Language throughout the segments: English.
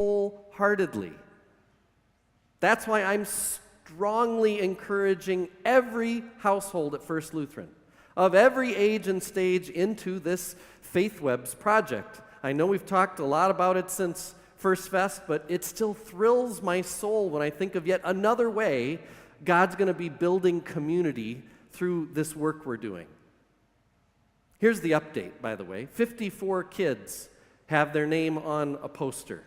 wholeheartedly. That's why I'm strongly encouraging every household at First Lutheran, of every age and stage, into this FaithWebs project. I know we've talked a lot about it since First Fest, but it still thrills my soul when I think of yet another way God's going to be building community through this work we're doing. Here's the update, by the way. 54 kids have their name on a poster.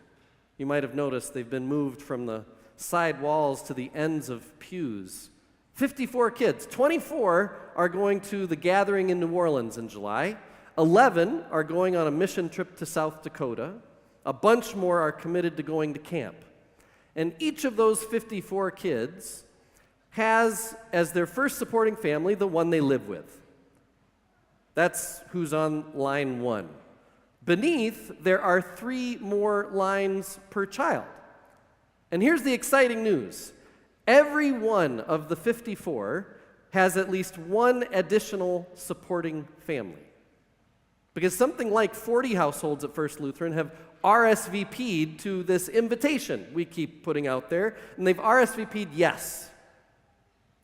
You might have noticed they've been moved from the side walls to the ends of pews. 54 kids. 24 are going to the gathering in New Orleans in July. 11 are going on a mission trip to South Dakota. A bunch more are committed to going to camp. And each of those 54 kids has as their first supporting family the one they live with. That's who's on line 1. Beneath, there are 3 more lines per child. And here's the exciting news. Every one of the 54 has at least one additional supporting family. Because something like 40 households at First Lutheran have RSVP'd to this invitation we keep putting out there, and they've RSVP'd yes.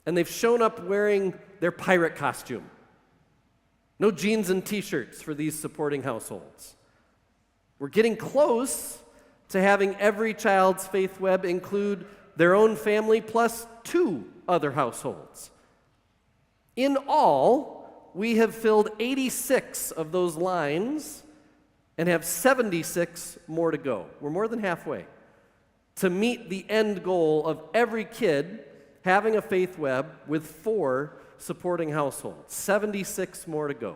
And they've shown up wearing their pirate costume. No jeans and t-shirts for these supporting households. We're getting close to having every child's faith web include their own family plus 2 other households. In all, we have filled 86 of those lines and have 76 more to go. We're more than halfway to meet the end goal of every kid having a faith web with 4 supporting households. 76 more to go.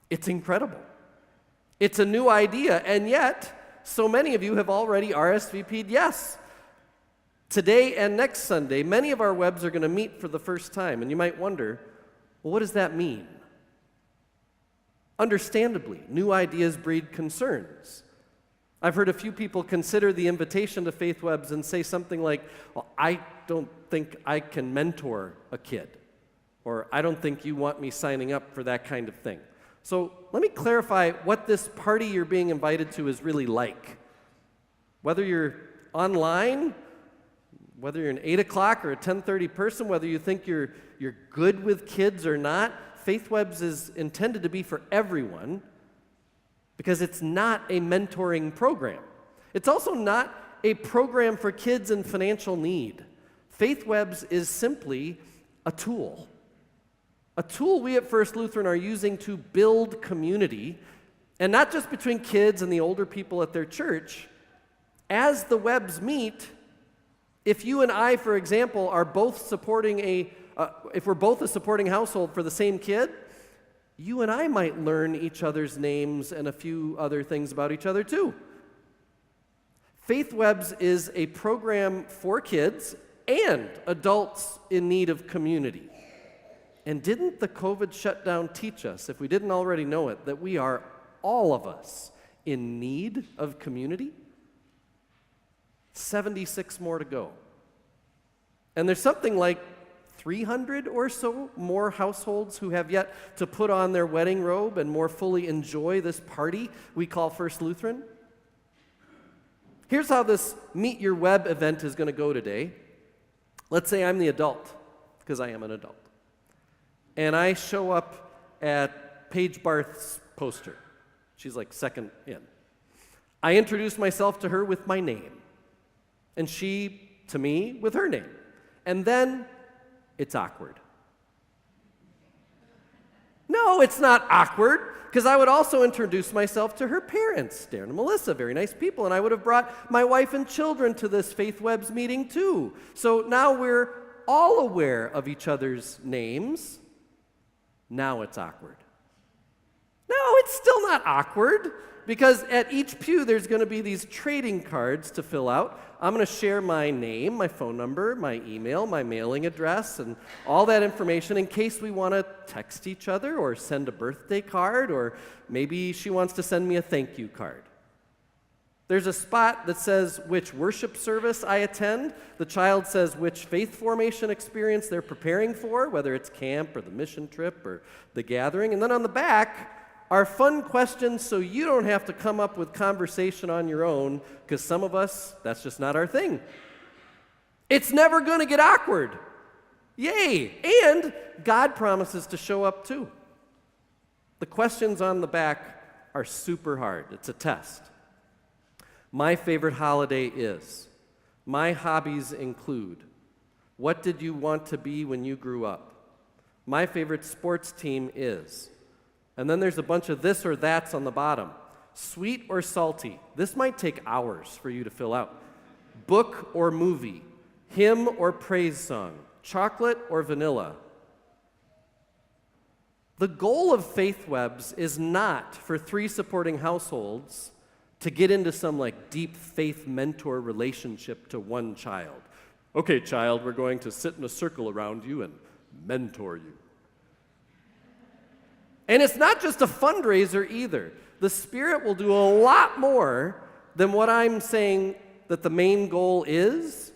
It's incredible. It's a new idea, and yet so many of you have already RSVP'd yes. Today and next Sunday, many of our webs are going to meet for the first time, and you might wonder, well, what does that mean? Understandably, new ideas breed concerns. I've heard a few people consider the invitation to Faith Webs and say something like, well, I don't think I can mentor a kid, or I don't think you want me signing up for that kind of thing. So let me clarify what this party you're being invited to is really like. Whether you're online, whether you're an 8 o'clock or a 10:30 person, whether you think you're good with kids or not, Faith Webs is intended to be for everyone because it's not a mentoring program. It's also not a program for kids in financial need. Faith Webs is simply a tool. A tool we at First Lutheran are using to build community, and not just between kids and the older people at their church. As the webs meet, if you and I, for example, are both supporting if we're both a supporting household for the same kid, you and I might learn each other's names and a few other things about each other too. Faith Webs is a program for kids and adults in need of community. And didn't the COVID shutdown teach us, if we didn't already know it, that we are, all of us, in need of community? 76 more to go. And there's something like 300 or so more households who have yet to put on their wedding robe and more fully enjoy this party we call First Lutheran. Here's how this Meet Your Web event is going to go today. Let's say I'm the adult, because I am an adult. And I show up at Paige Barth's poster. She's like second in. I introduce myself to her with my name, and she to me with her name. And then it's awkward. No, it's not awkward, because I would also introduce myself to her parents, Darren and Melissa, very nice people, and I would have brought my wife and children to this Faith Webs meeting too. So now we're all aware of each other's names. Now it's awkward. No, it's still not awkward, because at each pew there's going to be these trading cards to fill out. I'm going to share my name, my phone number, my email, my mailing address, and all that information in case we want to text each other or send a birthday card, or maybe she wants to send me a thank you card. There's a spot that says which worship service I attend. The child says which faith formation experience they're preparing for, whether it's camp or the mission trip or the gathering. And then on the back, are fun questions so you don't have to come up with conversation on your own, because some of us, that's just not our thing. It's never going to get awkward. Yay! And God promises to show up too. The questions on the back are super hard. It's a test. My favorite holiday is. My hobbies include. What did you want to be when you grew up? My favorite sports team is. And then there's a bunch of this or that's on the bottom. Sweet or salty? This might take hours for you to fill out. Book or movie? Hymn or praise song? Chocolate or vanilla? The goal of Faith Webs is not for 3 supporting households to get into some deep faith mentor relationship to one child. Okay, child, we're going to sit in a circle around you and mentor you. And it's not just a fundraiser either. The Spirit will do a lot more than what I'm saying that the main goal is,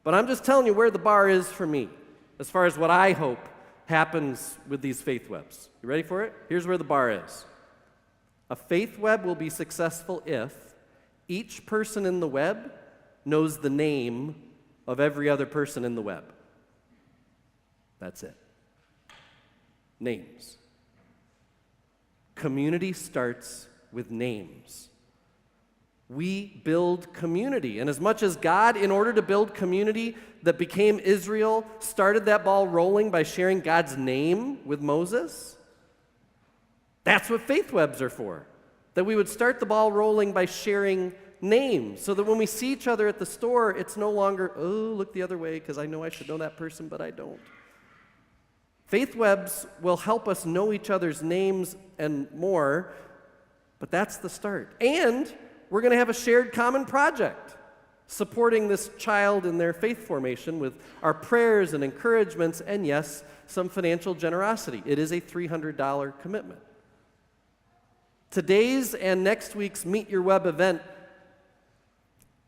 but I'm just telling you where the bar is for me, as far as what I hope happens with these Faith Webs. You ready for it? Here's where the bar is. A Faith Web will be successful if each person in the web knows the name of every other person in the web. That's it. Names. Community starts with names. We build community. And as much as God, in order to build community that became Israel, started that ball rolling by sharing God's name with Moses, that's what Faith Webs are for. That we would start the ball rolling by sharing names, so that when we see each other at the store, it's no longer, oh, look the other way because I know I should know that person, but I don't. Faith Webs will help us know each other's names and more, but that's the start. And we're going to have a shared common project supporting this child in their faith formation with our prayers and encouragements and, yes, some financial generosity. It is a $300 commitment. Today's and next week's Meet Your Web event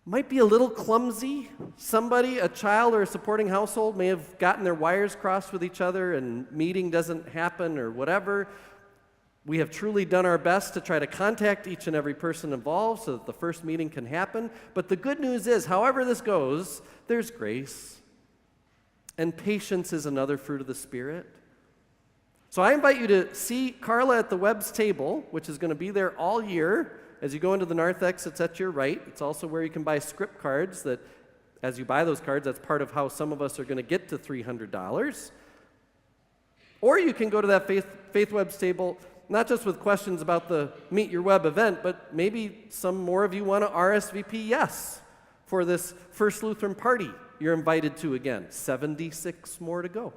might be a little clumsy. Somebody, a child or a supporting household, may have gotten their wires crossed with each other and meeting doesn't happen or whatever. We have truly done our best to try to contact each and every person involved so that the first meeting can happen. But the good news is, however this goes, there's grace. And patience is another fruit of the Spirit. So I invite you to see Carla at the Webs table, which is going to be there all year. As you go into the narthex, it's at your right. It's also where you can buy script cards that, as you buy those cards, that's part of how some of us are going to get to $300. Or you can go to that Faith Webs table, not just with questions about the Meet Your Web event, but maybe some more of you want to RSVP yes for this First Lutheran party you're invited to again. 76 more to go.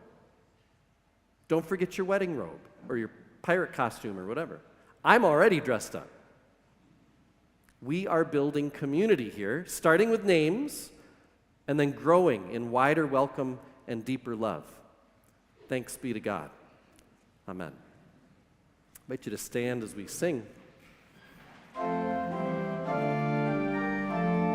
Don't forget your wedding robe or your pirate costume or whatever. I'm already dressed up. We are building community here, starting with names and then growing in wider welcome and deeper love. Thanks be to God. Amen. I invite you to stand as we sing.